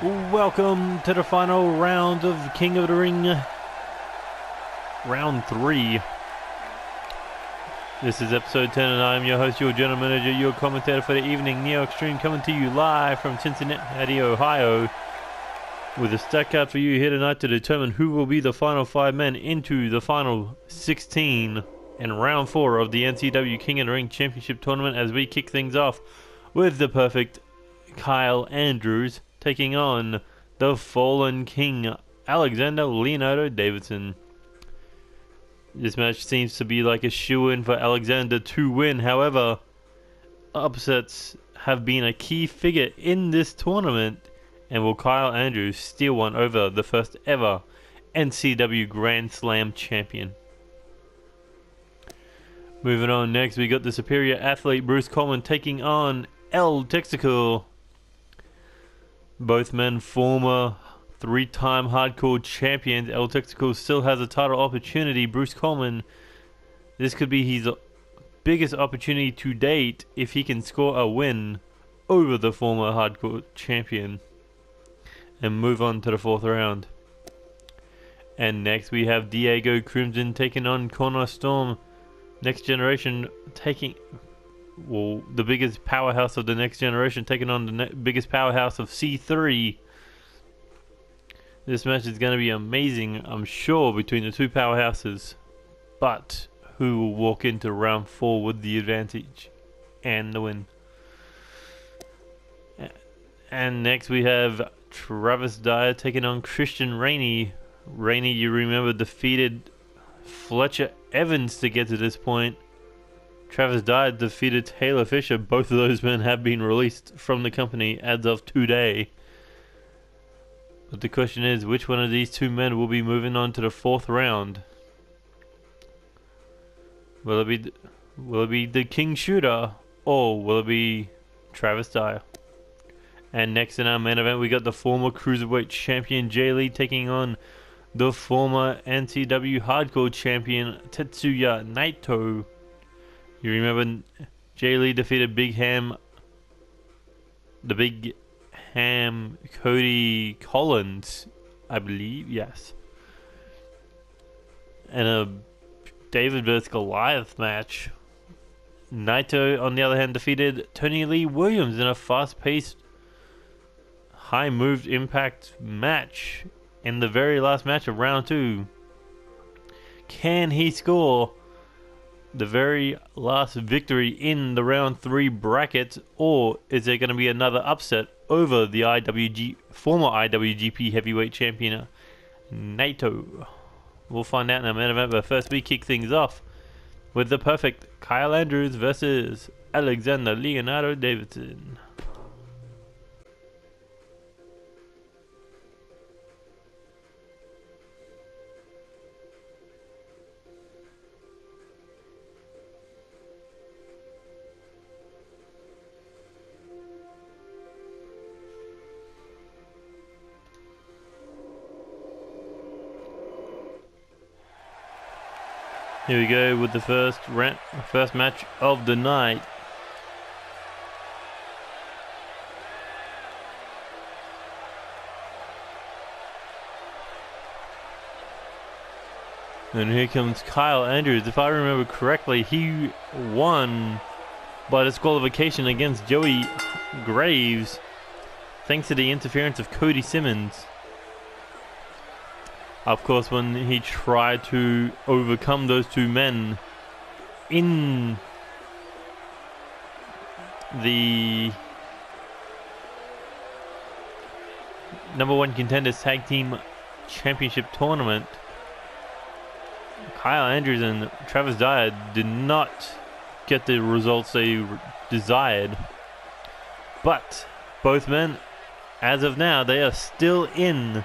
Welcome to the final round of King of the Ring, round 3. This is episode 10 and I'm your host, your general manager, your commentator for the evening, Neo Extreme, coming to you live from Cincinnati, Ohio, with a stat card for you here tonight to determine who will be the final 5 men into the final 16 in round 4 of the NCW King of the Ring Championship Tournament, as we kick things off with the perfect Kyle Andrews taking on the Fallen King, Alexander Leonardo Davidson. This match seems to be like a shoo-in for Alexander to win. However, upsets have been a key figure in this tournament, and will Kyle Andrews steal one over the first ever NCW Grand Slam champion? Moving on, next we got the superior athlete Bruce Coleman taking on Texacool. Both men former 3-time hardcore champions. Texacool still has a title opportunity. Bruce Coleman, this could be his biggest opportunity to date if he can score a win over the former hardcore champion and move on to the 4th round. And next we have Diego Crimson taking on KotR Storm. Next Generation taking... well, the biggest powerhouse of the Next Generation taking on the biggest powerhouse of C3. This match is going to be amazing, I'm sure, between the two powerhouses. But who will walk into round 4 with the advantage and the win? And next we have Dyer taking on Christain Rainey. Rainey, you remember, defeated Fletcher Evans to get to this point. Dyer defeated Taylor Fisher. Both of those men have been released from the company as of today. But the question is, which one of these two men will be moving on to the 4th round? Will it be the King Shooter, or will it be Dyer? And next in our main event, we got the former Cruiserweight Champion Jay Lee taking on the former NCW Hardcore Champion Tetsuya Naito. You remember Jay Lee defeated Big Ham Cody Collins, I believe, yes. And a David vs. Goliath match. Naito, on the other hand, defeated Tony Lee Williams in a fast-paced, high-moved impact match in the very last match of round 2. Can he score the very last victory in the round 3 bracket, or is there going to be another upset over the former IWGP Heavyweight Champion Naito? We'll find out in a main event, but first we kick things off with the perfect Kyle Andrews versus Alexander Leonardo Davidson. Here we go with the first match of the night. And here comes Kyle Andrews. If I remember correctly, he won by disqualification against Joey Graves thanks to the interference of Cody Simmons. Of course, when he tried to overcome those two men in the #1 Contenders Tag Team Championship Tournament, Kyle Andrews and Dyer did not get the results they desired. But both men, as of now, they are still in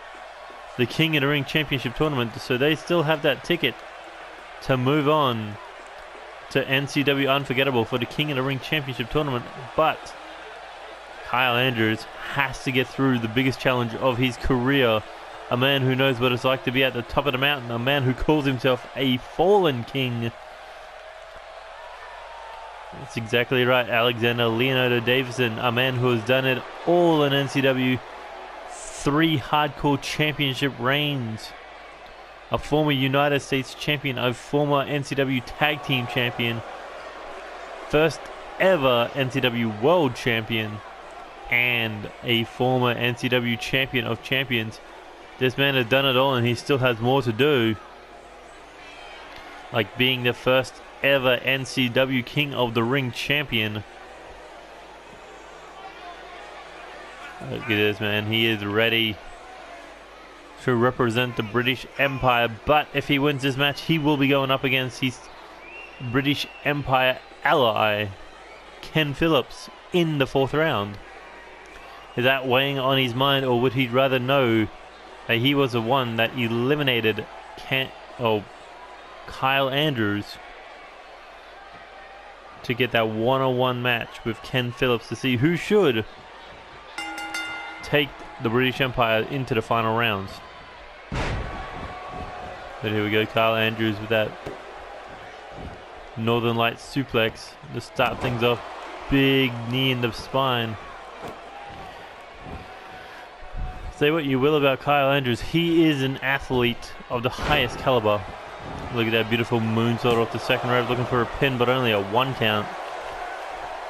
the King of the Ring Championship Tournament, so they still have that ticket to move on to NCW Unforgettable for the King of the Ring Championship Tournament. But Kyle Andrews has to get through the biggest challenge of his career. A man who knows what it's like to be at the top of the mountain. A man who calls himself a fallen king. That's exactly right, Alexander Leonardo Davidson. A man who has done it all in NCW 3 hardcore championship reigns, a former United States champion, a former NCW tag team champion, first ever NCW world champion, and a former NCW champion of champions. This man has done it all, and he still has more to do. Like being the first ever NCW King of the Ring champion. Look at this, man. He is ready to represent the British Empire. But if he wins this match, he will be going up against his British Empire ally, Ken Phillips, in the 4th round. Is that weighing on his mind, or would he rather know that he was the one that eliminated Kyle Andrews to get that one-on-one match with Ken Phillips to see who should take the British Empire into the final rounds? But here we go, Kyle Andrews with that Northern Lights suplex to start things off. Big knee in the spine. Say what you will about Kyle Andrews, he is an athlete of the highest caliber. Look at that beautiful moonsault off the second rope, looking for a pin, but only a 1 count.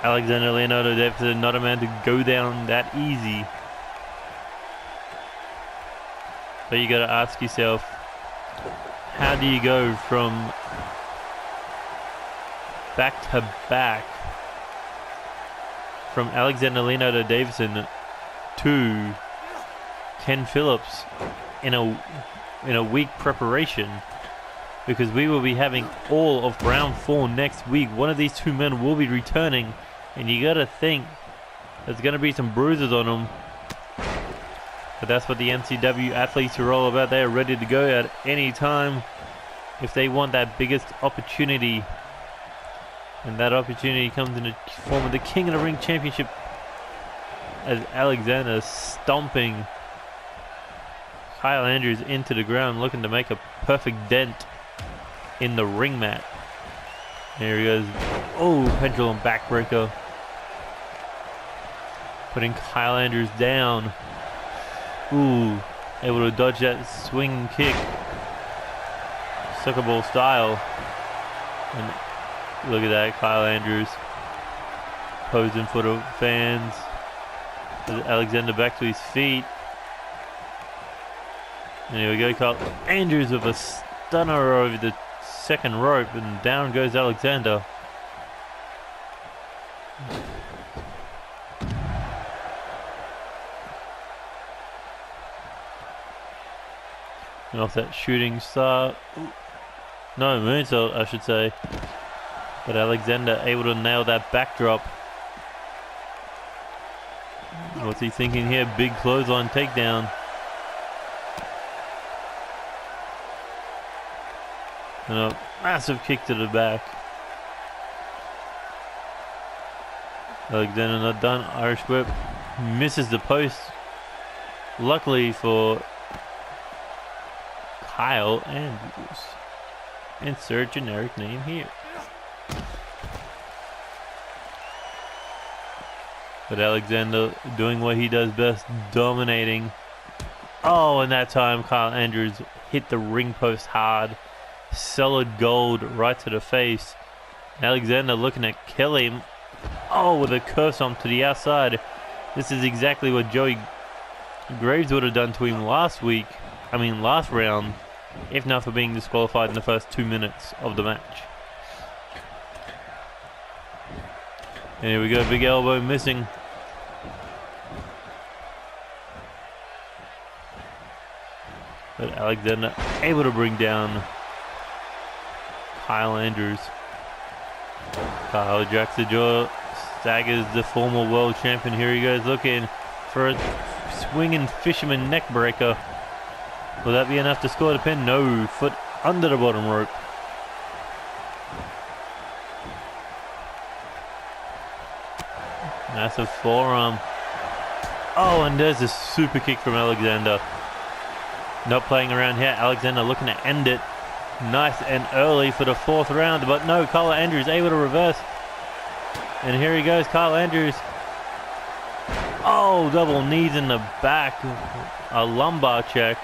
Alexander Leonardo Davidson, not a man to go down that easy. But you gotta ask yourself, how do you go from back to back from Alexander Leonardo Davidson to Ken Phillips in a week preparation? Because we will be having all of round 4 next week. One of these 2 men will be returning, and you gotta think there's gonna be some bruises on them. But that's what the NCW athletes are all about. They are ready to go at any time if they want that biggest opportunity. And that opportunity comes in the form of the King of the Ring Championship, as Alexander stomping Kyle Andrews into the ground, looking to make a perfect dent in the ring mat. There he goes. Oh, pendulum backbreaker. Putting Kyle Andrews down. Ooh, able to dodge that swing kick. Sucker ball style. And look at that, Kyle Andrews posing for the fans. Alexander back to his feet. And here we go, Kyle Andrews with a stunner over the second rope, and down goes Alexander. And off that shooting star, no, moonsault I should say, but Alexander able to nail that backdrop. What's he thinking here? Big clothesline takedown. And a massive kick to the back. Alexander not done. Irish whip. Misses the post. Luckily for Kyle Andrews. Insert generic name here. But Alexander doing what he does best, dominating. Oh, and that time Kyle Andrews hit the ring post hard. Solid gold right to the face. Alexander looking at kill him. Oh, with a curse stomp to the outside. This is exactly what Joey Graves would have done to him last round, if not for being disqualified in the first 2 minutes of the match. And here we go, big elbow missing. But Alexander able to bring down Kyle Andrews. Kyle jacks the jaw, staggers the former world champion. Here he goes looking for a swinging fisherman neck breaker. Will that be enough to score the pin? No, foot under the bottom rope. Massive forearm. Oh, and there's a super kick from Alexander. Not playing around here. Alexander looking to end it. Nice and early for the 4th round, but no, Kyle Andrews able to reverse. And here he goes, Kyle Andrews. Oh, double knees in the back. A lumbar check.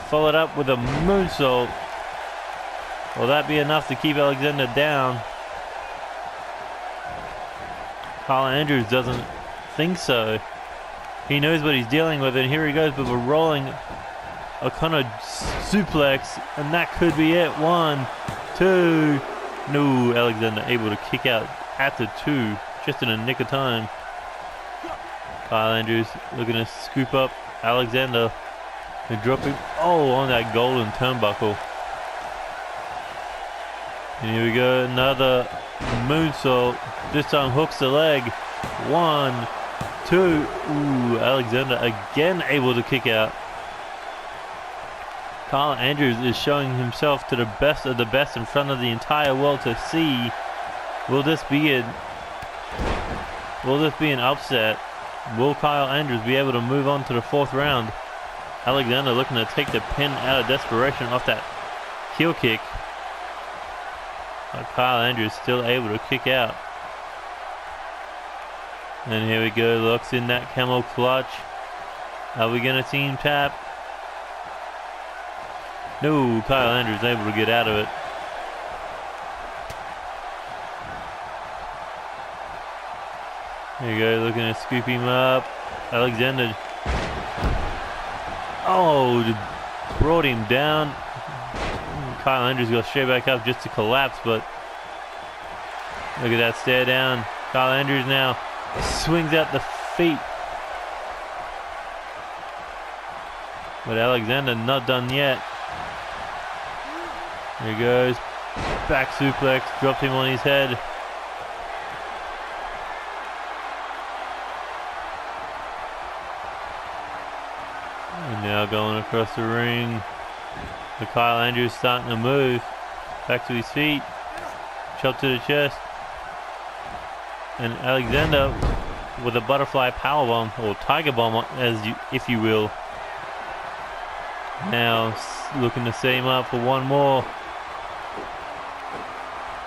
Followed up with a moonsault. Will that be enough to keep Alexander down? Kyle Andrews doesn't think so. He knows what he's dealing with, and here he goes with a rolling O'Connor suplex, and that could be it. 1, 2. No, Alexander able to kick out at the 2, just in a nick of time. Kyle Andrews looking to scoop up Alexander and drop him. Oh, on that golden turnbuckle. And here we go, another moonsault. This time hooks the leg. 1, 2. Ooh, Alexander again able to kick out. Kyle Andrews is showing himself to the best of the best in front of the entire world to see. Will this be an upset? Will Kyle Andrews be able to move on to the 4th round? Alexander looking to take the pin out of desperation off that heel kick. But Kyle Andrews still able to kick out. And here we go, locks in that camel clutch. Are we going to see him tap? No, Kyle Andrews able to get out of it. There you go, looking to scoop him up. Alexander. Oh, brought him down. Kyle Andrews got straight back up just to collapse, but look at that stare down. Kyle Andrews now swings out the feet. But Alexander not done yet. There he goes. Back suplex, dropped him on his head. And now going across the ring. The Kyle Andrews starting to move. Back to his feet. Chop to the chest. And Alexander with a butterfly powerbomb, or tiger bomb, if you will. Now looking to set him up for one more.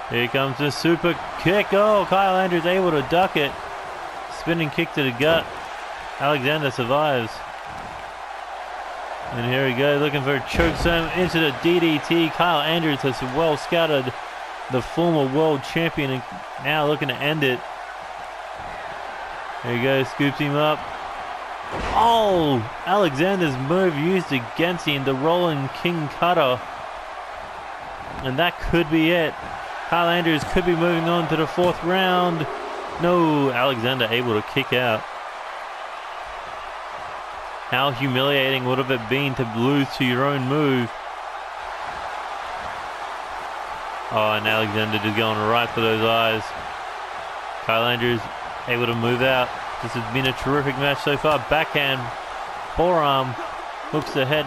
Here comes the super kick. Oh, Kyle Andrews able to duck it. Spinning kick to the gut. Alexander survives. And here we go, looking for a chokeslam into the DDT. Kyle Andrews has well scouted the former world champion and now looking to end it. There he goes, scoops him up. Oh, Alexander's move used against him, the rolling King Cutter. And that could be it. Kyle Andrews could be moving on to the 4th round. No, Alexander able to kick out. How humiliating would have it been to lose to your own move? Oh, and Alexander just going right for those eyes. Kyle Andrews able to move out. This has been a terrific match so far. Backhand, forearm, hooks the head.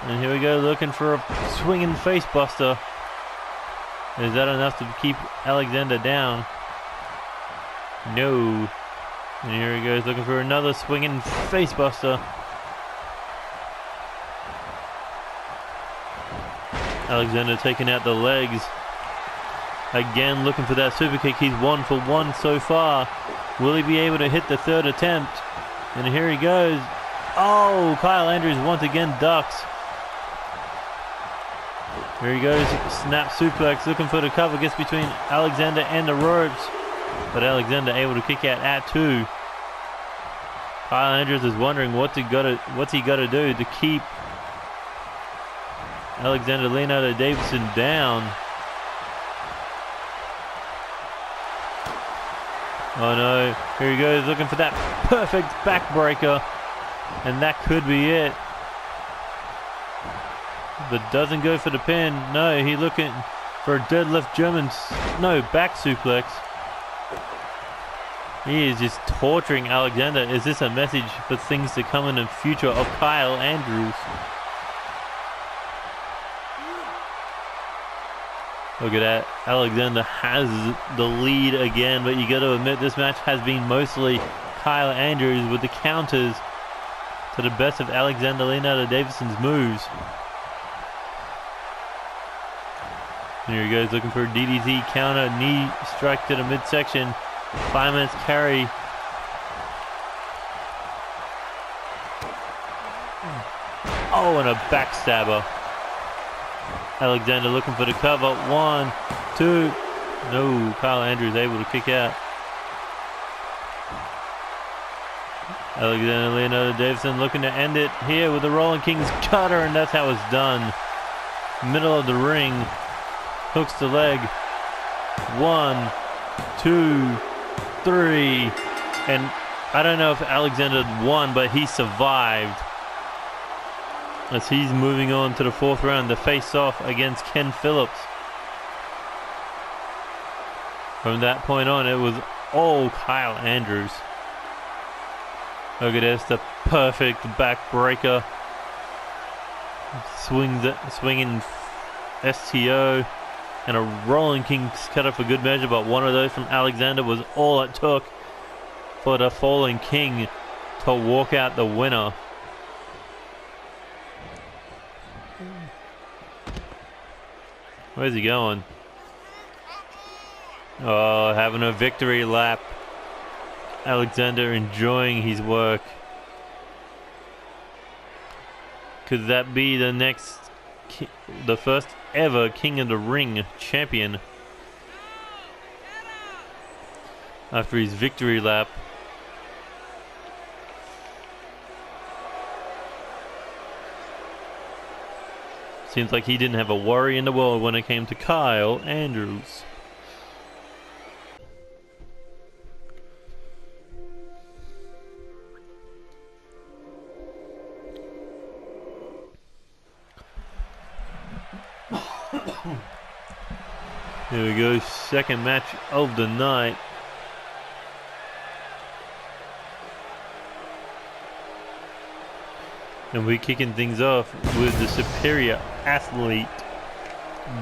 And here we go, looking for a swinging face buster. Is that enough to keep Alexander down? No. And here he goes, looking for another swinging face buster. Alexander taking out the legs. Again, looking for that super kick. He's 1 for 1 so far. Will he be able to hit the 3rd attempt? And here he goes. Oh, Kyle Andrews once again ducks. Here he goes, snap suplex, looking for the cover, gets between Alexander and the ropes. But Alexander able to kick out at 2. Kyle Andrews is wondering what's he got to do to keep Alexander Leonardo Davidson down. Oh no, here he goes, looking for that perfect backbreaker. And that could be it. But doesn't go for the pin. No, he looking for a deadlift German, back suplex. He is just torturing Alexander. Is this a message for things to come in the future of Kyle Andrews? Look at that. Alexander has the lead again, but you got to admit this match has been mostly Kyle Andrews with the counters to the best of Alexander Leonardo Davidson's moves. Here he goes, looking for a DDT counter, knee strike to the midsection, fireman's carry. Oh, and a backstabber. Alexander looking for the cover. 1, 2. No, Kyle Andrews able to kick out. Alexander Leonardo Davidson looking to end it here with the Rolling Kings cutter, and that's how it's done. Middle of the ring. Hooks the leg. 1, 2, 3. And I don't know if Alexander won, but he survived. As he's moving on to the 4th round, the face-off against Ken Phillips. From that point on, it was all Kyle Andrews. Look at this, the perfect backbreaker. Swinging STO. And a Rolling Kings cutter for good measure, but one of those from Alexander was all it took for the fallen King to walk out the winner. Where's he going? Oh, having a victory lap. Alexander enjoying his work. Could that be the first ever King of the Ring champion? After his victory lap. Seems like he didn't have a worry in the world when it came to Kyle Andrews. Here we go, second match of the night. And we're kicking things off with the superior athlete,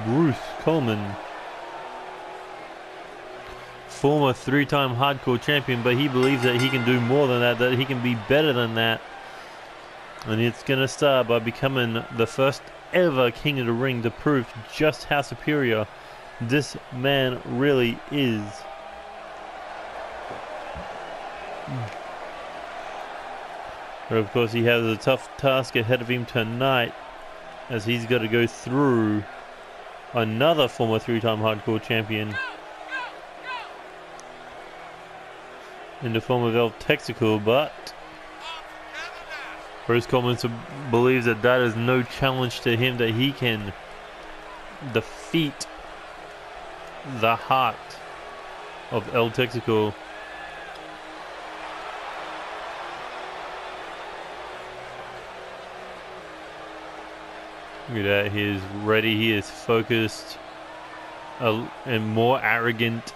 Bruce Coleman. Former 3-time hardcore champion, but he believes that he can do more than that he can be better than that. And it's going to start by becoming the first ever King of the Ring to prove just how superior this man really is. But of course he has a tough task ahead of him tonight, as he's got to go through another former 3-time hardcore champion in the form of Texacool, but Bruce Coleman believes that is no challenge to him, that he can defeat the heart of Texacool. Look at that, he is ready, he is focused, and more arrogant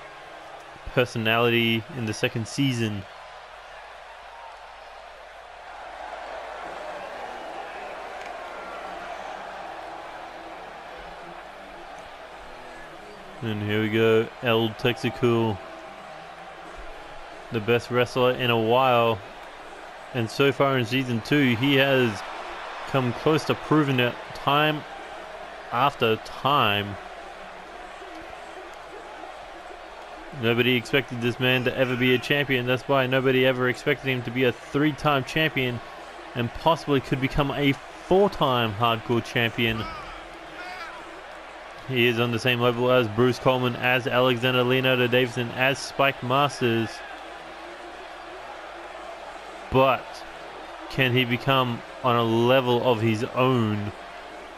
personality in the second season. And here we go, Texacool, the best wrestler in a while. And so far in Season 2, he has come close to proving it time after time. Nobody expected this man to ever be a champion. That's why nobody ever expected him to be a 3-time champion and possibly could become a 4-time hardcore champion. He is on the same level as Bruce Coleman, as Alexander Leonardo Davidson, as Spike Masters. But can he become on a level of his own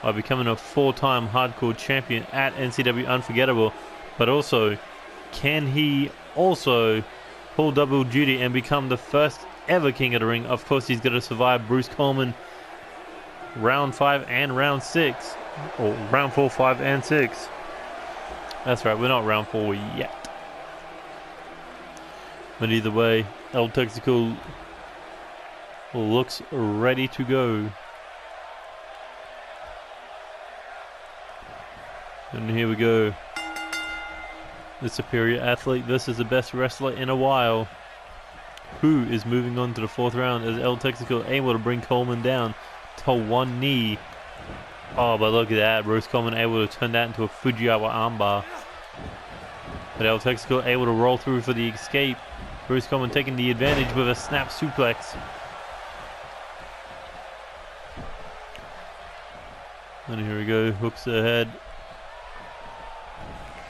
by becoming a 4-time hardcore champion at NCW Unforgettable? But also, can he also pull double duty and become the first ever King of the Ring? Of course, he's got to survive Bruce Coleman round 5 and round 6. Or round 4, 5, and 6. That's right, we're not round 4 yet. But either way, Texacool looks ready to go. And here we go. The superior athlete versus the best wrestler in a while. Who is moving on to the 4th round as Texacool able to bring Coleman down to one knee. Oh, but look at that. Bruce Coleman able to turn that into a Fujiwara armbar. But Texacool able to roll through for the escape. Bruce Coleman taking the advantage with a snap suplex. And here we go, hooks ahead.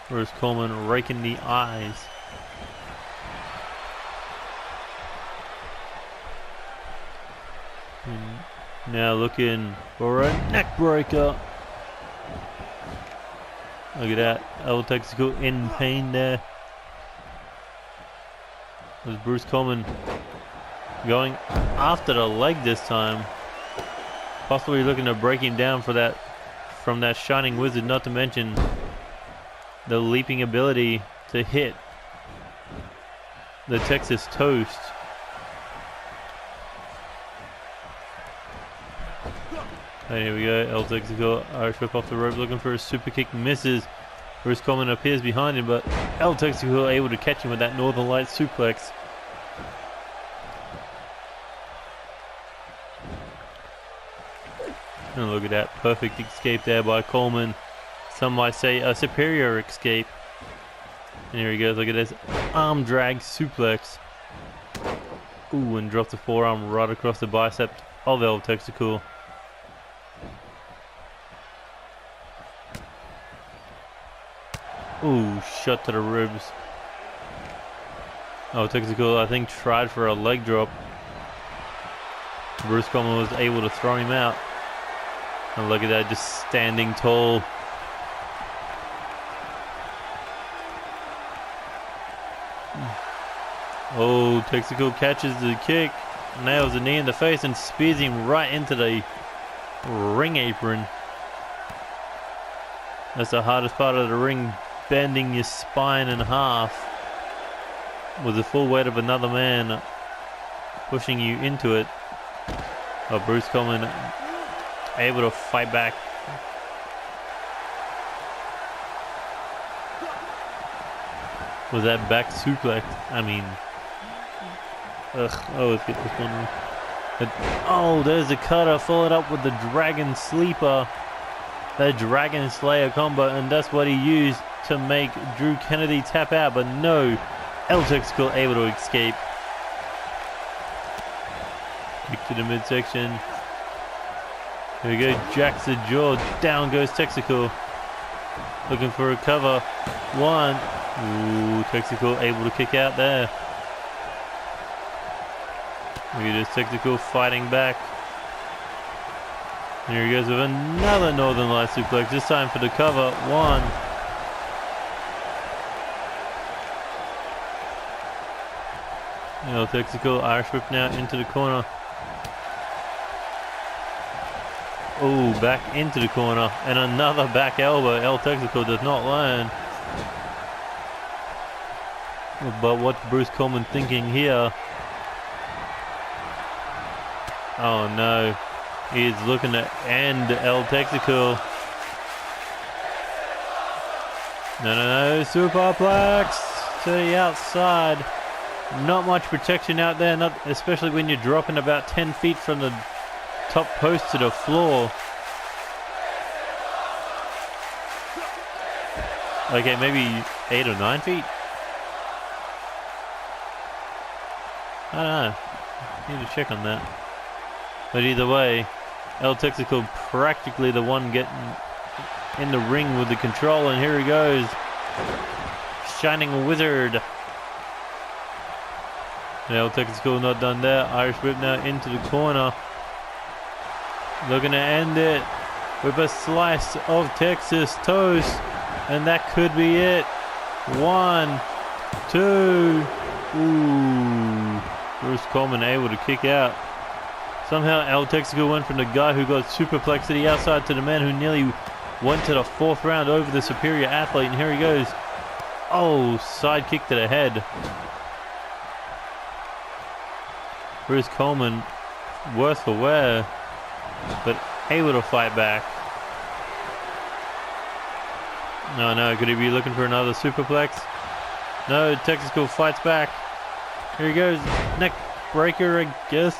Where's Coleman raking the eyes? And now looking for a neck breaker. Look at that, Texacool in pain there. Was Bruce Coleman going after the leg this time? Possibly looking to break him down for that, from that Shining Wizard, not to mention the leaping ability to hit the Texas Toast. And here we go, Texacool, Irish whip off the rope, looking for a super kick, misses. Bruce Coleman appears behind him, but Texacool able to catch him with that Northern Lights suplex. And look at that, perfect escape there by Coleman. Some might say a superior escape. And here he goes, look at this arm drag suplex. Ooh, and drops the forearm right across the bicep of Texacool. Ooh, shot to the ribs. Texacool, I think, tried for a leg drop. Bruce Coleman was able to throw him out. And look at that, just standing tall. Texacool catches the kick, nails a knee in the face, and spears him right into the ring apron. That's the hardest part of the ring, bending your spine in half with the full weight of another man pushing you into it. Bruce Coleman able to fight back. Was that back suplex? I mean, let's get this one. There's the cutter, followed up with the Dragon Sleeper. The Dragon Slayer combo, and that's what he used to make Drew Kennedy tap out, but no, Texacool able to escape. Kick to the midsection. Here we go, jacks the jaw, down goes Texacool. Looking for a cover. One. Ooh, Texacool able to kick out there. Look at this, Texacool fighting back. Here he goes with another Northern Light suplex, this time for the cover. One. Texacool, Irish whip now into the corner. Oh, back into the corner. And another back elbow. Texacool does not learn. But what's Bruce Coleman thinking here? Oh no. He's looking to end Texacool. No. Superplex to the outside. Not much protection out there, especially when you're dropping about 10 feet from the top post to the floor. Okay, maybe 8 or 9 feet. I don't know. Need to check on that. But either way, Texacool practically the one getting in the ring with the control, and here he goes. Shining Wizard. Texacool not done there. Irish whip now into the corner. Looking to end it with a slice of Texas toast. And that could be it. 1, 2. Ooh. Bruce Coleman able to kick out. Somehow Texacool went from the guy who got superplexed to the outside to the man who nearly went to the 4th round over the superior athlete. And here he goes. Side kick to the head. Bruce Coleman, worse for wear, but able to fight back. No, could he be looking for another superplex? No, Texacool fights back. Here he goes, neck breaker, I guess.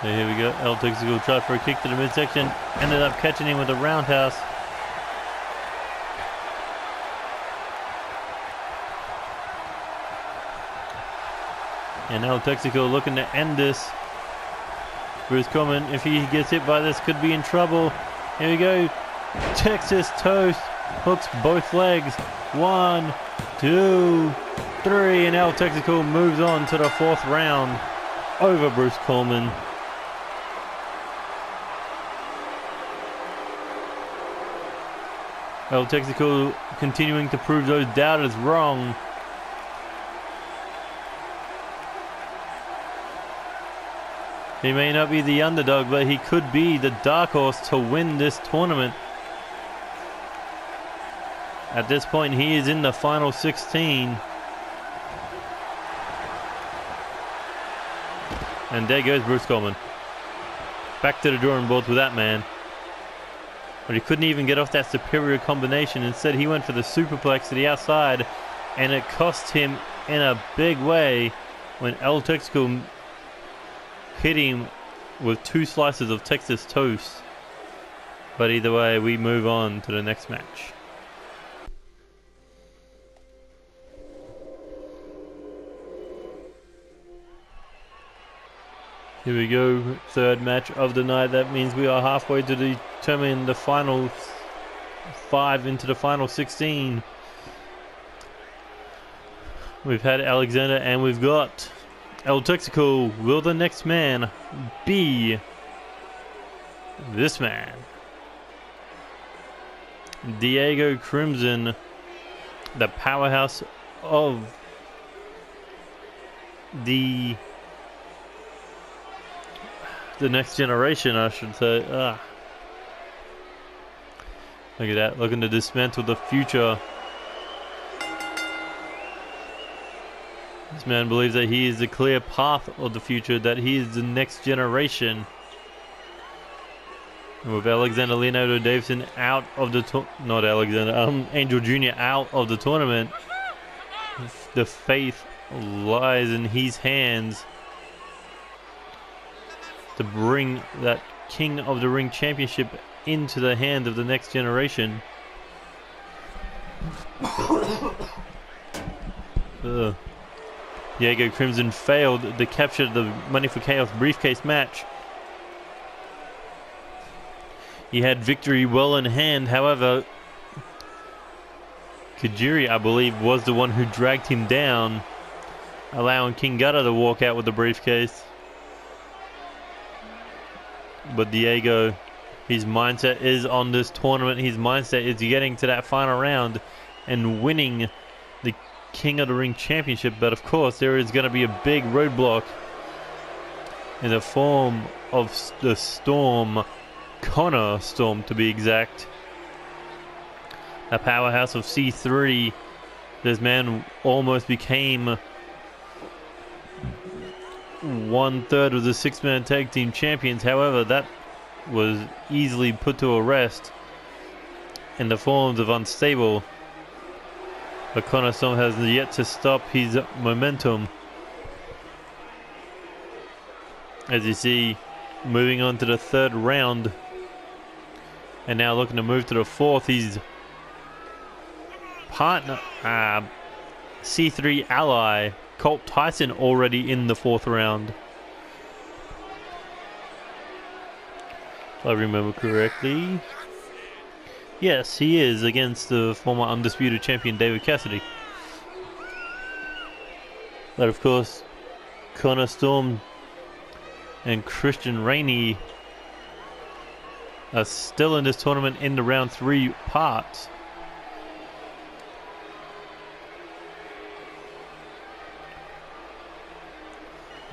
Here we go, Texacool tried for a kick to the midsection, ended up catching him with a roundhouse. And now Texacool looking to end this. Bruce Coleman, if he gets hit by this, could be in trouble. Here we go. Texas Toast hooks both legs. 1, 2, 3. And now Texacool moves on to the 4th round over Bruce Coleman. Well, Texacool continuing to prove those doubters wrong. He may not be the underdog, but he could be the dark horse to win this tournament. At this point, he is in the final 16. And there goes Bruce Coleman. Back to the drawing board with that man. But he couldn't even get off that superior combination. Instead, he went for the superplex to the outside. And it cost him in a big way when Texacool hit him with 2 slices of Texas toast. But either way, we move on to the next match. Here we go, 3rd match of the night. That means we are halfway to determine the final 5 into the final 16. We've had Alexander and we've got Texacool. Will the next man be this man? Diego Crimson, the powerhouse of the next generation, I should say. Look at that, looking to dismantle the future. This man believes that he is the clear path of the future, that he is the next generation. And with Alexander Leonardo Davidson out of the Angel Jr. out of the tournament, the faith lies in his hands to bring that King of the Ring championship into the hand of the next generation. Diego Crimson failed to capture the Money for Chaos briefcase match. He had victory well in hand, however, Kajiri, I believe, was the one who dragged him down, allowing King Gutter to walk out with the briefcase. But Diego, his mindset is on this tournament. His mindset is getting to that final round and winning the King of the Ring championship. But of course, there is going to be a big roadblock in the form of the Storm, KotR Storm to be exact. A powerhouse of C3. This man almost became 1/3 of the 6-man tag team champions. However, that was easily put to a rest in the forms of Unstable. But KotR Storm has yet to stop his momentum. As you see, moving on to the 3rd round. And now looking to move to the 4th. His partner, C3 ally, Colt Tyson, already in the 4th round. If I remember correctly. Yes, he is, against the former undisputed champion David Cassidy. But of course, KotR Storm and Christain Rainey are still in this tournament in the round 3 parts.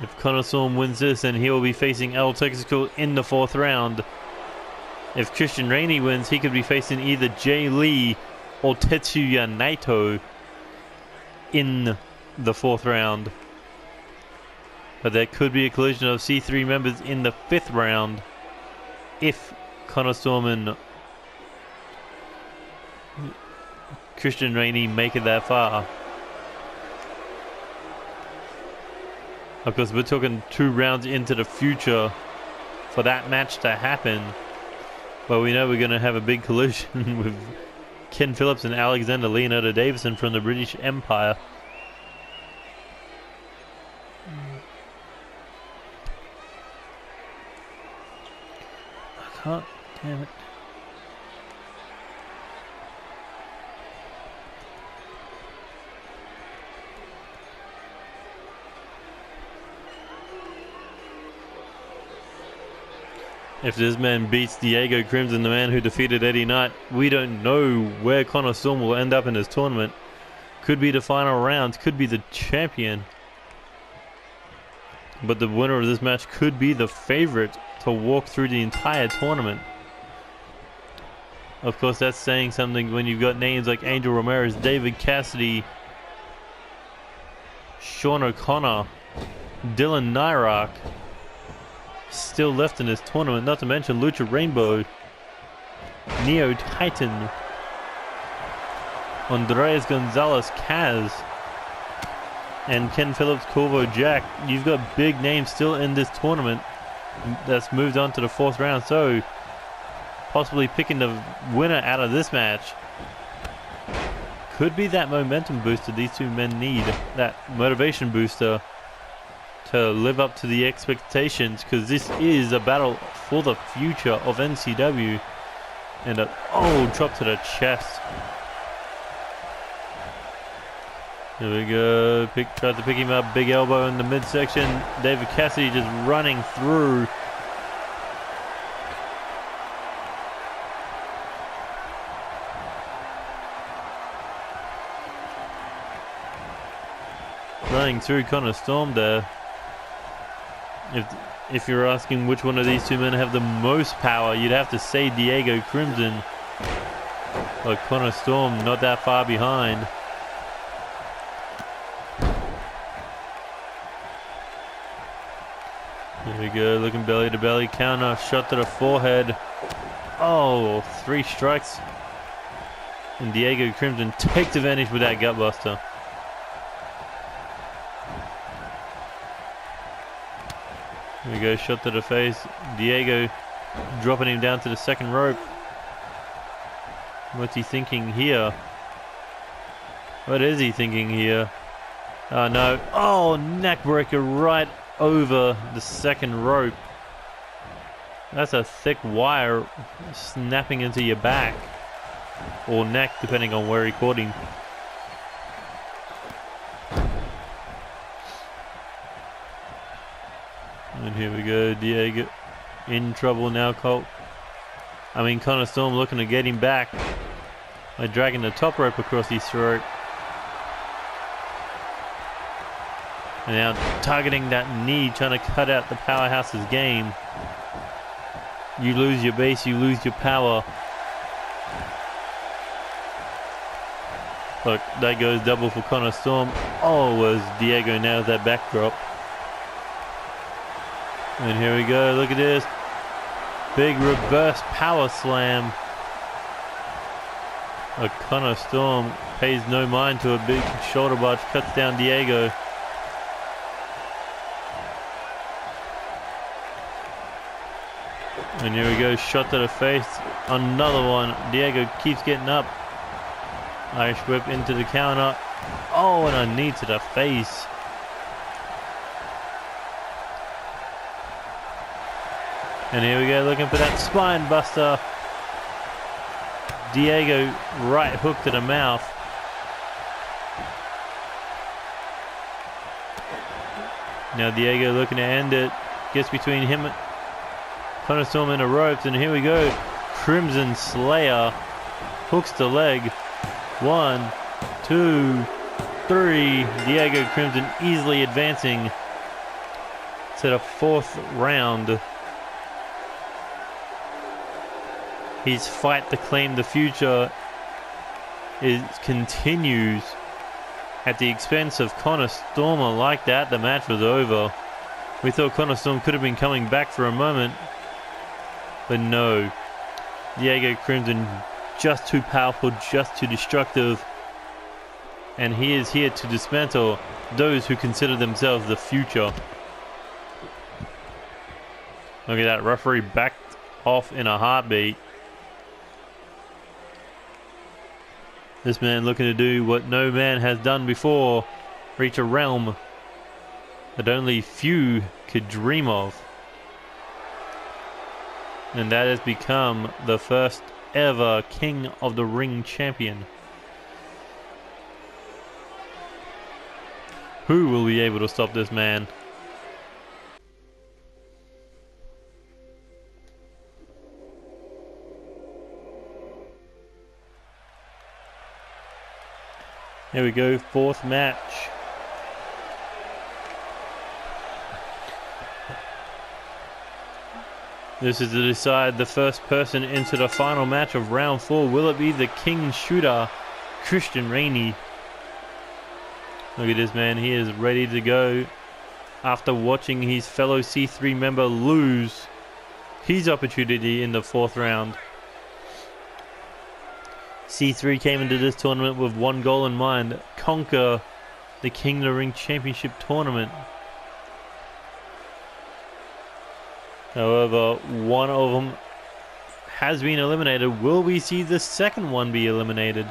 If KotR Storm wins this, then he will be facing Texacool in the 4th round. If Christain Rainey wins, he could be facing either Jay Lee or Tetsuya Naito in the 4th round. But there could be a collision of C3 members in the 5th round if KotR Storm and Christain Rainey make it that far. Of course, we're talking 2 rounds into the future for that match to happen. But we know we're going to have a big collision with Ken Phillips and Alexander Leonardo Davidson from the British Empire. God damn it. If this man beats Diego Crimson, the man who defeated Eddie Knight, we don't know where KotR Storm will end up in this tournament. Could be the final round, could be the champion. But the winner of this match could be the favorite to walk through the entire tournament. Of course, that's saying something when you've got names like Angel Ramirez, David Cassidy, Sean O'Connor, Dylan Nyrock, still left in this tournament, not to mention Lucha Rainbow, Neo Titan, Andres Gonzalez Kaz, and Ken Phillips Corvo Jack. You've got big names still in this tournament that's moved on to the fourth round, so possibly picking the winner out of this match could be that momentum booster these two men need, that motivation booster to live up to the expectations, because this is a battle for the future of NCW. And a drop to the chest. Here we go. Tried to pick him up. Big elbow in the midsection. David Cassidy just running through. Running through KotR Storm there. If you're asking which one of these two men have the most power, you'd have to say Diego Crimson. But KotR Storm not that far behind. Here we go, looking belly to belly, counter, shot to the forehead. Oh, 3 strikes. And Diego Crimson takes advantage with that gutbuster. Here we go, shot to the face. Diego dropping him down to the second rope. What's he thinking here? What is he thinking here? Oh no. Oh, neck breaker right over the second rope. That's a thick wire snapping into your back. Or neck, depending on where he caught him. And here we go, Diego in trouble now, Colt. KotR Storm looking to get him back by dragging the top rope across his throat. And now targeting that knee, trying to cut out the powerhouse's game. You lose your base, you lose your power. Look, that goes double for KotR Storm. Oh, as Diego nails that backdrop. And here we go, look at this. Big reverse power slam. KotR Storm pays no mind to a big shoulder barge, cuts down Diego. And here we go, shot to the face. Another one. Diego keeps getting up. Irish whip into the counter. Oh, and a knee to the face. And here we go, looking for that spine buster. Diego right hook to the mouth. Now Diego looking to end it. Gets between him and KotR Storm in the ropes, and here we go. Crimson Slayer hooks the leg. 1, 2, 3. Diego Crimson easily advancing to the fourth round. His fight to claim the future continues at the expense of KotR Storm. Like that, the match was over. We thought KotR Storm could have been coming back for a moment, but no. Diego Crimson just too powerful, just too destructive, and he is here to dismantle those who consider themselves the future. Look at that, referee backed off in a heartbeat. This man looking to do what no man has done before, reach a realm that only few could dream of. And that has become the first ever King of the Ring champion. Who will be able to stop this man? Here we go, fourth match. This is to decide the first person into the final match of round 4. Will it be the King Shooter, Christain Rainey? Look at this man, he is ready to go after watching his fellow C3 member lose his opportunity in the 4th round. C3 came into this tournament with one goal in mind: conquer the King of the Ring Championship tournament. However, one of them has been eliminated. Will we see the second one be eliminated?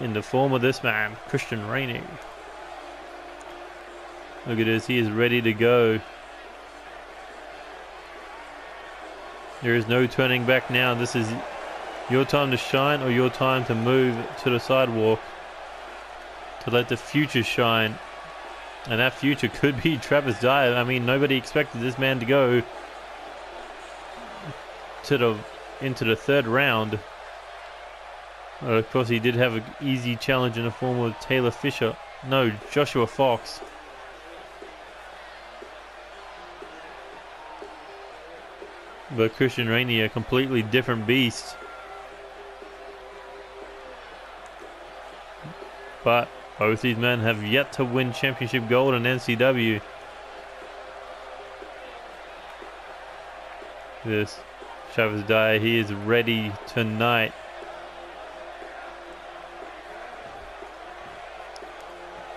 In the form of this man, Christain Rainey. Look at this, he is ready to go. There is no turning back now. This is your time to shine or your time to move to the sidewalk to let the future shine. And that future could be Travis Dyer. I mean, nobody expected this man to go to into the 3rd round. Of course, he did have an easy challenge in the form of Taylor Fisher. No, Joshua Fox. But Christain Rainey, a completely different beast. But both these men have yet to win championship gold in NCW. This Travis Dyer, he is ready tonight.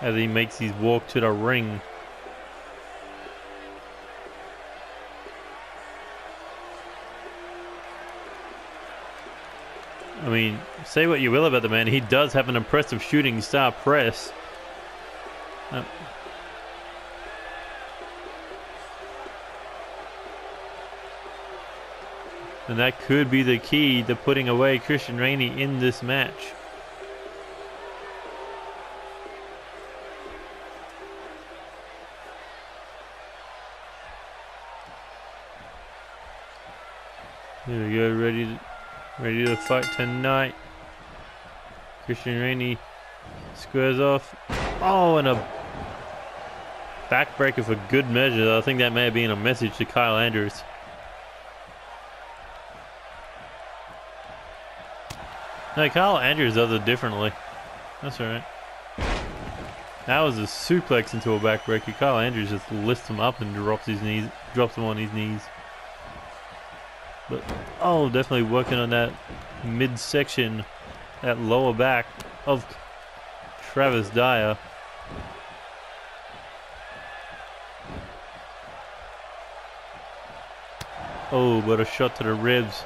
As he makes his walk to the ring. I mean, say what you will about the man, he does have an impressive shooting star press. And that could be the key to putting away Christain Rainey in this match. Here we go, ready to fight tonight. Christain Rainey squares off. Oh, and a backbreaker for good measure. I think that may have been a message to Kyle Andrews. No, Kyle Andrews does it differently. That's alright. That was a suplex into a backbreaker. Kyle Andrews just lifts him up and drops him on his knees. But, oh, definitely working on that midsection, that lower back of Travis Dyer. Oh, but a shot to the ribs.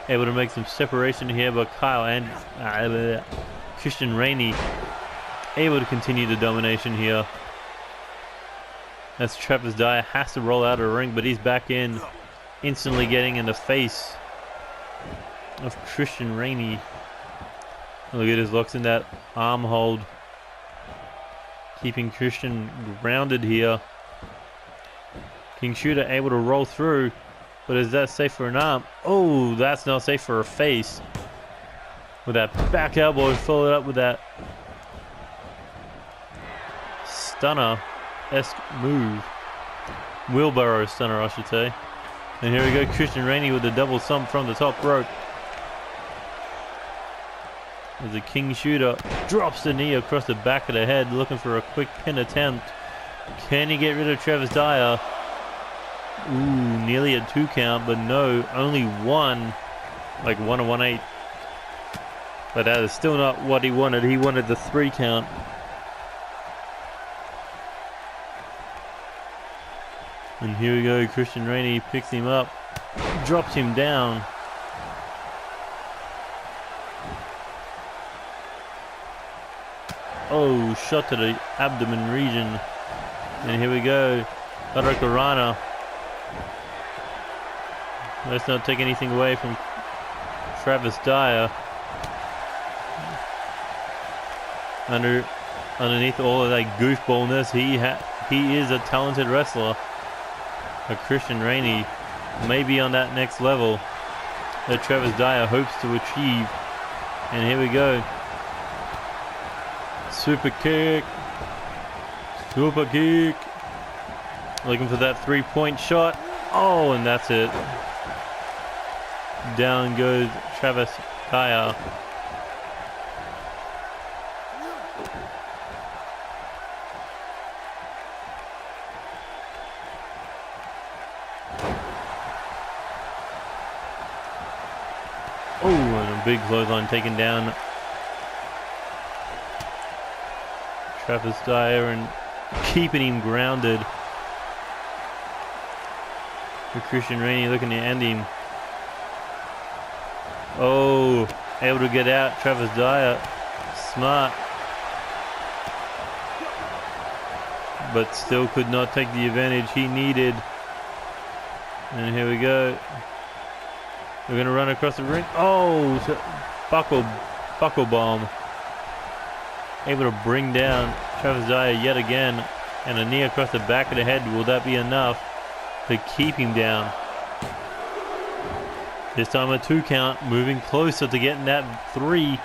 Able to make some separation here, but Christain Rainey able to continue the domination here. As Travis Dyer has to roll out of the ring, but he's back in. Instantly getting in the face of Christain Rainey. Look at his locks in that arm hold. Keeping Christian grounded here. King Shooter able to roll through. But is that safe for an arm? Oh, that's not safe for a face. With that back elbow followed up with that stunner-esque move. Wheelbarrow stunner, I should say. And here we go, Christain Rainey with the double thumb from the top rope. As the King Shooter drops the knee across the back of the head, looking for a quick pin attempt. Can he get rid of Travis Dyer? Ooh, nearly a 2 count, but no, only one. Like 1 and 1/8. But that is still not what he wanted. He wanted the 3 count. And here we go, Christain Rainey picks him up, drops him down. Oh, shot to the abdomen region. And here we go, Hurricanrana. Let's not take anything away from Travis Dyer. Underneath all of that goofballness, he is a talented wrestler. But Christain Rainey may be on that next level that Travis Dyer hopes to achieve. And here we go. Super kick. Super kick. Looking for that 3-point shot. Oh, and that's it. Down goes Travis Dyer. Oh, and a big clothesline taken down. Travis Dyer and keeping him grounded. For Christain Rainey looking to end him. Oh, able to get out. Travis Dyer, smart. But still could not take the advantage he needed. And here we go. We're going to run across the ring. Oh, buckle bomb. Able to bring down Travis Dyer yet again. And a knee across the back of the head. Will that be enough to keep him down? This time a 2 count. Moving closer to getting that 3.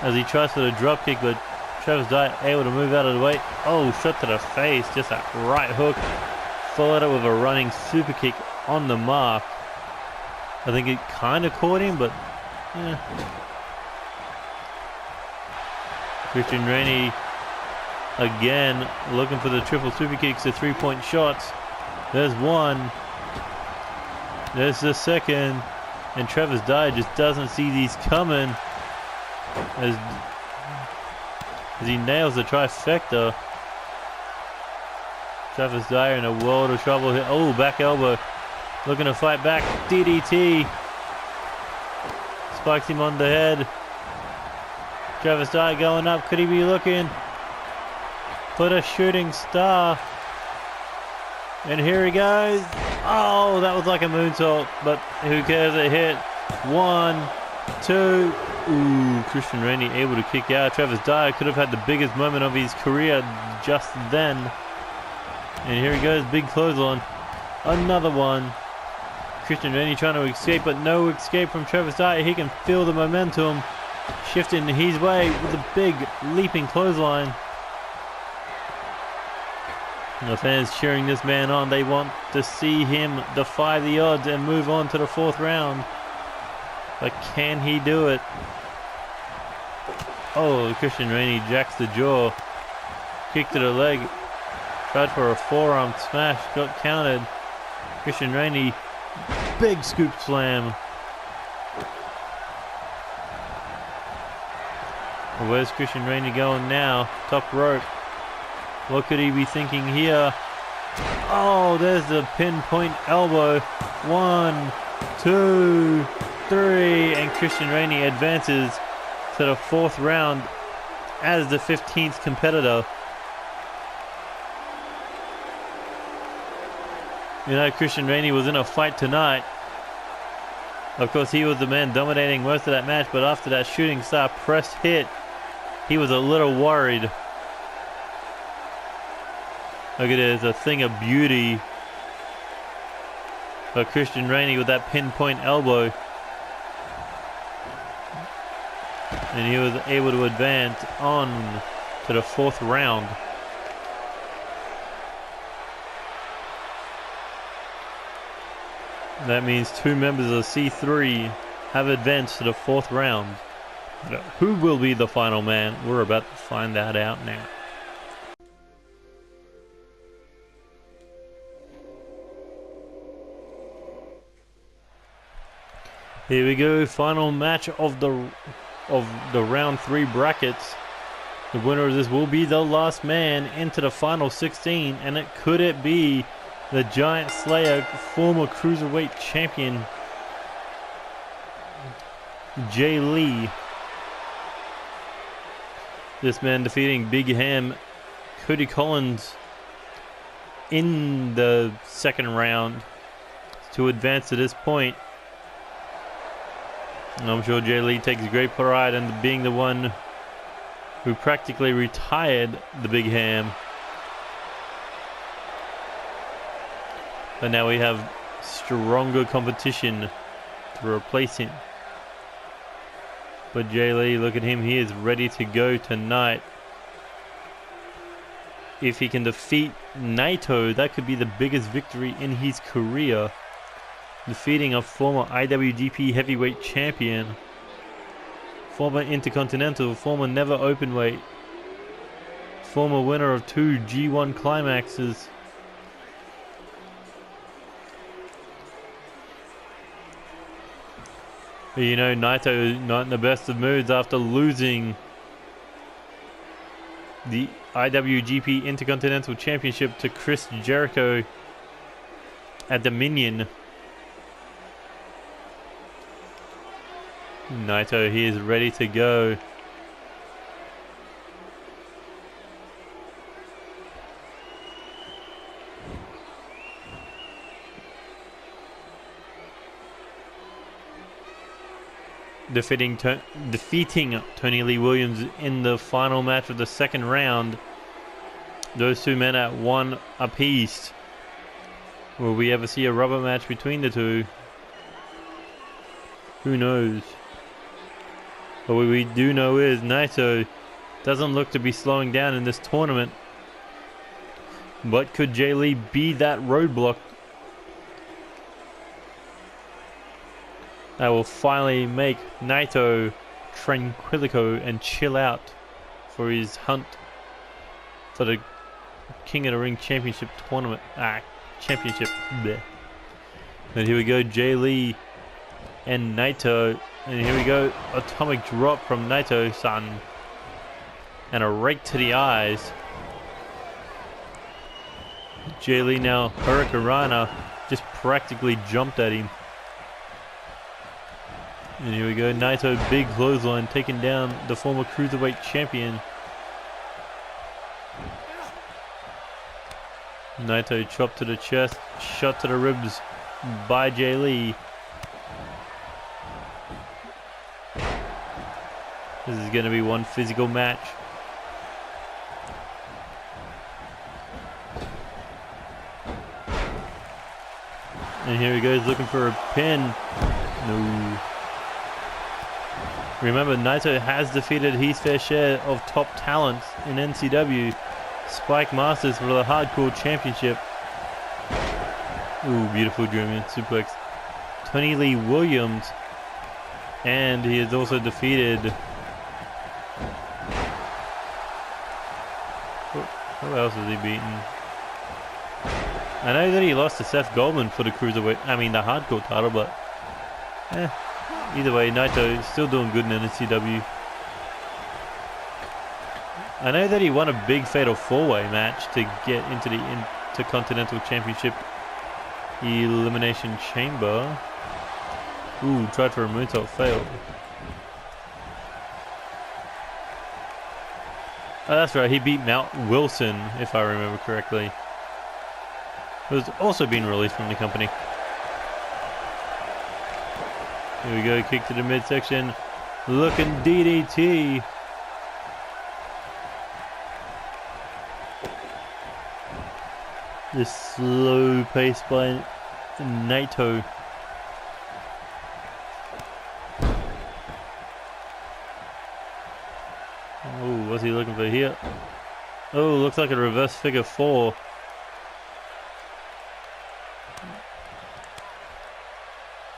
As he tries for the drop kick. But Travis Dyer able to move out of the way. Oh, shot to the face. Just a right hook. Followed up with a running super kick on the mark. I think it kind of caught him, but yeah. Christain Rainey again looking for the triple super kicks, the 3-point shots. There's one. There's the second. And Travis Dyer just doesn't see these coming as he nails the trifecta. Travis Dyer in a world of trouble here. Oh, back elbow. Looking to fight back. DDT. Spikes him on the head. Travis Dyer going up. Could he be looking for the shooting star? And here he goes. Oh, that was like a moonsault, but who cares? It hit. 1, 2. Ooh, Christain Rainey able to kick out. Travis Dyer could have had the biggest moment of his career just then. And here he goes. Big clothesline. Another one. Christain Rainey trying to escape, but no escape from Travis Dyer. He can feel the momentum shifting his way with a big leaping clothesline. And the fans cheering this man on. They want to see him defy the odds and move on to the 4th round. But can he do it? Oh, Christain Rainey jacks the jaw. Kick to the leg. Tried for a forearm smash. Got countered. Christain Rainey. Big scoop slam. Well, where's Christain Rainey going now? Top rope. What could he be thinking here? Oh, there's the pinpoint elbow. 1, 2, 3. And Christain Rainey advances to the 4th round as the 15th competitor. You know, Christain Rainey was in a fight tonight. Of course, he was the man dominating most of that match, but after that shooting star press hit, he was a little worried. Look at this, a thing of beauty. But Christain Rainey with that pinpoint elbow. And he was able to advance on to the 4th round. That means 2 members of C3 have advanced to the 4th round. But who will be the final man? We're about to find that out now. Here we go, final match of the round 3 brackets. The winner of this will be the last man into the final 16, and could it be the Giant Slayer, former Cruiserweight Champion, Jay Lee. This man defeating Big Ham, Cody Collins, in the 2nd round. to advance to this point. And I'm sure Jay Lee takes great pride in being the one who practically retired the Big Ham. But now we have stronger competition to replace him. But Jay Lee, look at him, he is ready to go tonight. If he can defeat Naito, that could be the biggest victory in his career. Defeating a former IWGP Heavyweight Champion, former Intercontinental, former Never Openweight, former winner of 2 G1 Climaxes. But you know, Naito is not in the best of moods after losing the IWGP Intercontinental Championship to Chris Jericho at Dominion. Naito, he is ready to go. Defeating Tony Lee Williams in the final match of the second round. Those two men at 1 apiece. Will we ever see a rubber match between the two? Who knows? But what we do know is Naito doesn't look to be slowing down in this tournament. But could Jay Lee be that roadblock that will finally make Naito tranquilico and chill out for his hunt for the King of the Ring Championship tournament? Championship. Bleh. And here we go, Jay Lee and Naito. And here we go, atomic drop from Naito-san. And a rake to the eyes. Jay Lee now, Hurricanrana, just practically jumped at him. And here we go, Naito, big clothesline, taking down the former Cruiserweight Champion. Naito chopped to the chest, shot to the ribs by Jay Lee. This is going to be one physical match. And here he goes, looking for a pin. No. Remember, Naito has defeated his fair share of top talents in NCW. Spike Masters for the Hardcore Championship. Ooh, beautiful German suplex. Tony Lee Williams. And he has also defeated... Who else has he beaten? I know that he lost to Seth Goldman for the Cruiserweight, the Hardcore title, but... Either way, Naito is still doing good in NCW. I know that he won a big fatal 4-way match to get into the Intercontinental Championship Elimination Chamber. Ooh, tried for a moonsault, failed. Oh, that's right, he beat Mount Wilson, if I remember correctly. Who's also been released from the company. Here we go, kick to the midsection. Looking DDT. This slow pace by Naito. Oh, what's he looking for here? Oh, looks like a reverse figure 4.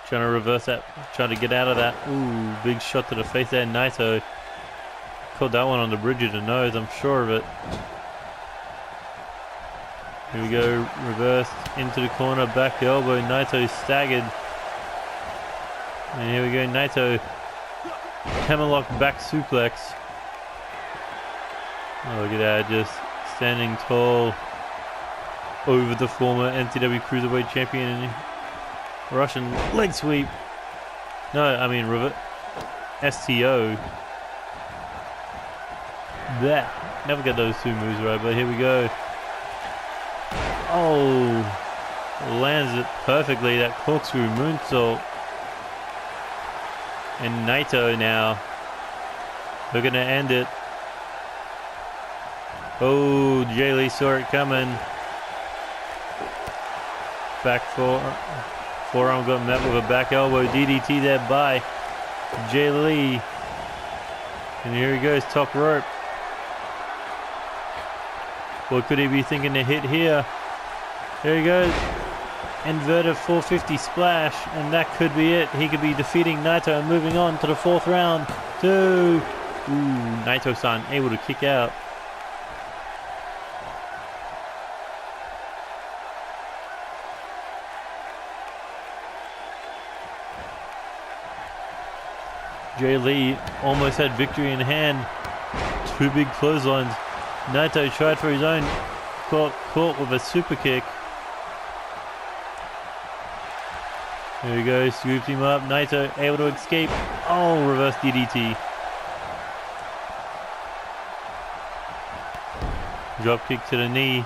Trying to reverse that, trying to get out of that. Ooh, big shot to the face there. Naito caught that one on the bridge of the nose, I'm sure of it. Here we go, reverse into the corner, back elbow. Naito staggered. And here we go, Naito hammerlock back suplex. Oh, look at that, just standing tall over the former NCW Cruiserweight Champion. Russian leg sweep. No, STO. That. Never get those two moves right, but here we go. Oh. lands it perfectly. That corkscrew moonsault. And Naito now. They're going to end it. Oh, Jay Lee saw it coming. Back forearm got met with a back elbow. DDT there by Jay Lee. And here he goes, top rope. What could he be thinking to hit here? There he goes. Inverted 450 splash. And that could be it. He could be defeating Naito and moving on to the 4th round. 2. Ooh, Naito-san able to kick out. Jay Lee almost had victory in hand. 2 big clotheslines. Naito tried for his own. Caught with a super kick. There he goes. Scoops him up. Naito able to escape. Oh, reverse DDT. Drop kick to the knee.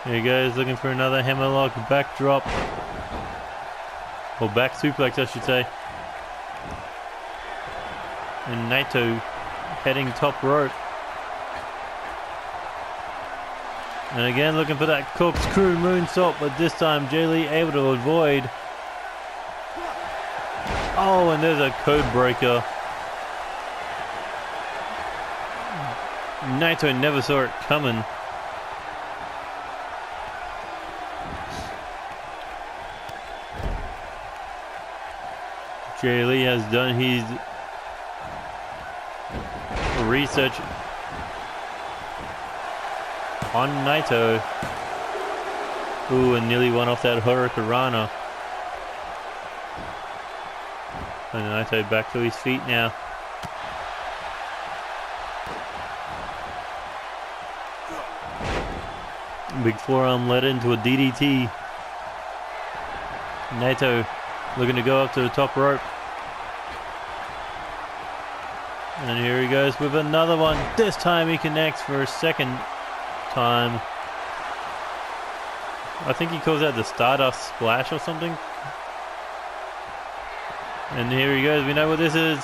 There he goes. Looking for another hammerlock backdrop. Or back suplex, I should say. And Naito heading top rope. And again looking for that corkscrew moonsault, but this time Jay Lee able to avoid. Oh, and there's a code breaker. Naito never saw it coming. Jay Lee has done his research on Naito. Ooh, and nearly won off that Hurricanrana. And Naito back to his feet now. Big forearm led into a DDT. Naito looking to go up to the top rope. And here he goes with another one. This time he connects for a second time. I think he calls that the Stardust Splash or something. And here he goes. We know what this is.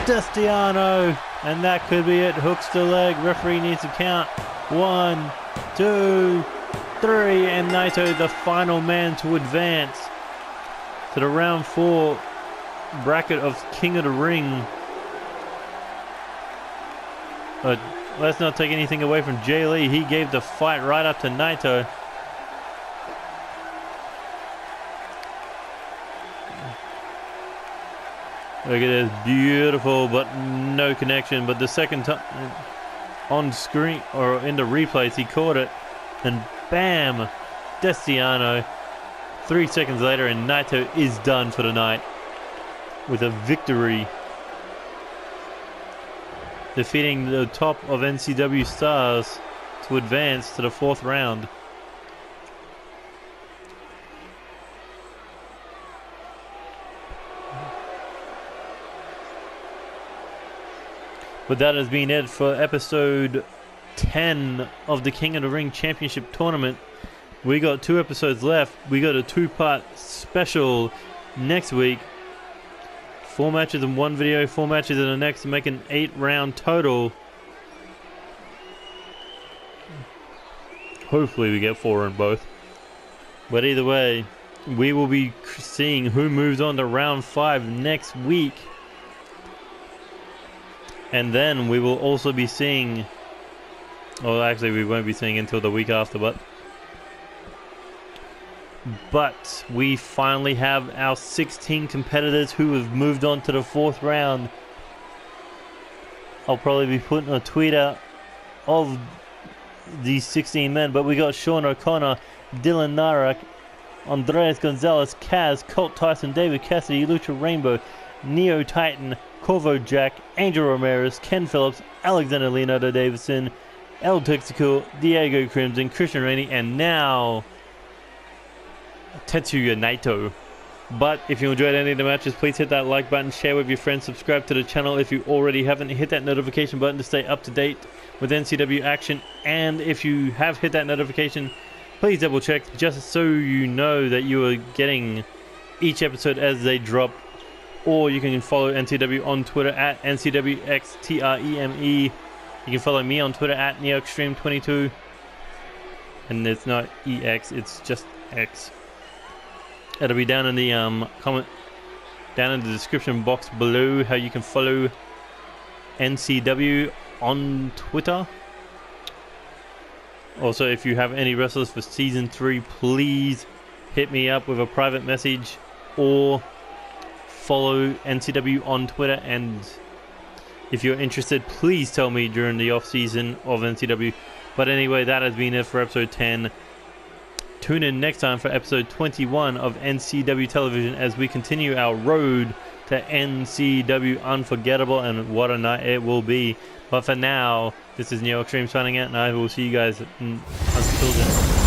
Destiano. And that could be it. Hooks the leg. Referee needs to count. 1, 2, 3. And Naito, the final man to advance to the round 4 bracket of King of the Ring. But let's not take anything away from Jay Lee. He gave the fight right up to Naito. Look at this, beautiful, but no connection. But the second time on screen or in the replays, he caught it, and bam, Destiano. 3 seconds later, and Naito is done for the night with a victory, defeating the top of NCW stars to advance to the 4th round. But that has been it for episode 10 of the King of the Ring Championship Tournament. We got 2 episodes left. We got a 2-part special next week. 4 matches in one video, 4 matches in the next to make an 8-round total. Hopefully we get 4 in both. But either way, we will be seeing who moves on to round 5 next week. And then we will also be seeing, well actually we won't be seeing until the week after, but we finally have our 16 competitors who have moved on to the 4th round. I'll probably be putting a tweet out of these 16 men, but we got Sean O'Connor, Dylan Narak, Andreas Gonzalez, Kaz, Colt Tyson, David Cassidy, Lucha Rainbow, Neo Titan, Corvo Jack, Angel Ramirez, Ken Phillips, Alexander Leonardo Davidson, El Texacool, Diego Crimson, Christain Rainey, and now Tetsuya Naito. But if you enjoyed any of the matches, please hit that like button, share with your friends, subscribe to the channel if you already haven't, hit that notification button to stay up to date with NCW action, and if you have hit that notification, please double check just so you know that you are getting each episode as they drop. Or you can follow NCW on Twitter at NCWKotREME. You can follow me on Twitter at NeoExtreme22. And it's not EX, it's just X. It'll be down in the comment, down in the description box below, how you can follow NCW on Twitter. Also, if you have any wrestlers for season 3, please hit me up with a private message or follow NCW on Twitter. And if you're interested, please tell me during the off season of NCW. But anyway, that has been it for episode 10. Tune in next time for episode 21 of NCW Television as we continue our road to NCW Unforgettable, and what a night it will be. But for now, this is Neo Extreme signing out, and I will see you guys until then.